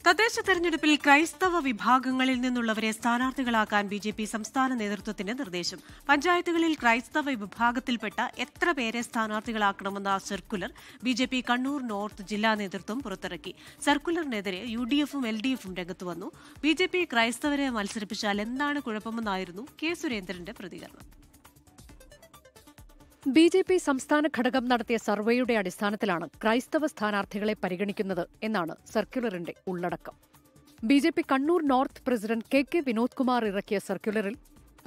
തദ്ദേശ തെരഞ്ഞെടുപ്പിൽ ക്രൈസ്തവ വിഭാഗങ്ങളിൽ നിന്നുള്ളവരെ സ്ഥാനാർത്ഥികളാക്കാൻ ബിജെപി സംസ്ഥാന നേതൃത്വത്തിന് നിർദ്ദേശം. പഞ്ചായത്തുകളിൽ ക്രൈസ്തവ വിഭാഗത്തിൽപ്പെട്ട എത്ര പേരെ സ്ഥാനാർത്ഥികളാക്കണമെന്ന സർക്കുലർ ബിജെപി കണ്ണൂർ നോർത്ത് ജില്ലാ നേതൃത്വം പുറത്തിറക്കി. സർക്കുലറിനെതിരെ യുഡിഎഫും എൽഡിഎഫും രംഗത്തുവന്നു. ബിജെപി ക്രൈസ്തവരെ മത്സരിപ്പിച്ചാൽ എന്താണ് കുഴപ്പമെന്നായിരുന്നു കെ സുരേന്ദ്രന്റെ പ്രതികരണം. ബിജെപി സംസ്ഥാന ഘടകം നടത്തിയ സർവേയുടെ അടിസ്ഥാനത്തിലാണ് ക്രൈസ്തവ സ്ഥാനാർത്ഥികളെ പരിഗണിക്കുന്നത് എന്നാണ് സർക്കുലറിന്റെ ഉള്ളടക്കം. BJP Kannur north president K Vinod Kumar ഇറക്കിയ സർക്കുലറിൽ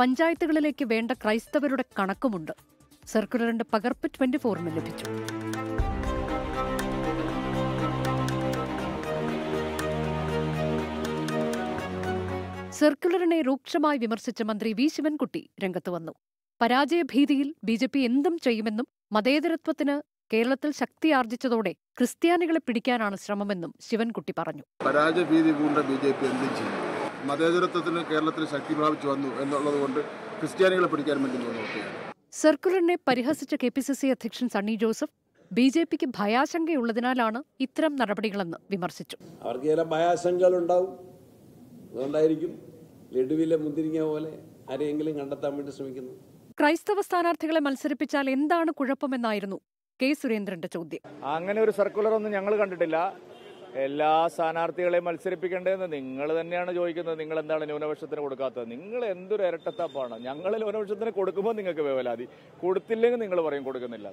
പഞ്ചായത്തുകളിലേക്ക് വേണ്ട ക്രൈസ്തവരുടെ കണക്കുമുണ്ട്. സർക്കുലറിന്റെ പകർപ്പ് 24-ന് ലഭിച്ചു. സർക്കുലറിനെ രൂക്ഷമായി വിമർശിച്ച മന്ത്രി വി ശിവൻകുട്ടി രംഗത്ത് വന്നു. പരാജയഭീതിയിൽ ബിജെപി എന്തും ചെയ്യുമെന്നും മതേതരത്വത്തിന് കേരളത്തിൽ ശക്തിയാർജിച്ചതോടെ ക്രിസ്ത്യാനികളെ പിടിക്കാനാണ് ശ്രമമെന്നും ശിവൻകുട്ടി പറഞ്ഞു. പരാജയഭീതി പൂണ്ട ബിജെപി എന്തും ചെയ്യും. മതേതരത്വത്തിന് കേരളത്തിൽ ശക്തി പ്രാപിച്ചു വന്നു എന്നുള്ളതുകൊണ്ട് ക്രിസ്ത്യാനികളെ പിടിക്കാൻ വേണ്ടി നോക്കുകയാണ്. സർക്കുലറിനെ പരിഹസിച്ച KPCC അധ്യക്ഷൻ സണ്ണി ജോസഫ് ബിജെപിക്ക് ഭയാശങ്കയുള്ളതിനാലാണ് ഇത്തരം നടപടികളെന്ന് വിമർശിച്ചു. അവർക്ക് ചില ഭയാശങ്കകളുണ്ടാവും, അതുകൊണ്ടായിരിക്കും ലഡുവിലെ മുന്തിരിങ്ങ പോലെ ആരെയെങ്കിലും കണ്ടെത്താൻ വേണ്ടി ശ്രമിക്കുന്നു. ക്രൈസ്തവ സ്ഥാനാർത്ഥികളെ മത്സരിപ്പിച്ചാൽ എന്താണ് കുഴപ്പമെന്നായിരുന്നു കെ സുരേന്ദ്രന്റെ ചോദ്യം. അങ്ങനെ ഒരു സർക്കുലർ ഒന്നും ഞങ്ങൾ കണ്ടിട്ടില്ല. എല്ലാ സ്ഥാനാർത്ഥികളെയും മത്സരിപ്പിക്കേണ്ടതെന്ന് നിങ്ങൾ തന്നെയാണ് ചോദിക്കുന്നത്. നിങ്ങൾ എന്താണ് ന്യൂനപക്ഷത്തിന് കൊടുക്കാത്തത്? നിങ്ങൾ എന്തൊരു ഇരട്ടത്താപ്പാണ്. ഞങ്ങൾ ന്യൂനപക്ഷത്തിന് കൊടുക്കുമ്പോൾ നിങ്ങൾക്ക് വേവലാതി, കൊടുത്തില്ലെങ്കിൽ നിങ്ങൾ പറയും കൊടുക്കുന്നില്ല.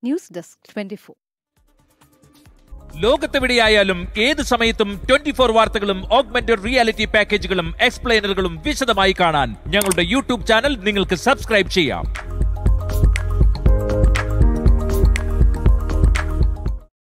News desk 24. ലോകത്തെവിടെയായാലും ഏത് സമയത്തും 24 വാർത്തകളും ഓഗ്മെന്റഡ് റിയാലിറ്റി പാക്കേജുകളും എക്സ്പ്ലെയിനറുകളും വിശദമായി കാണാൻ ഞങ്ങളുടെ യൂട്യൂബ് ചാനൽ നിങ്ങൾക്ക് സബ്സ്ക്രൈബ് ചെയ്യാം.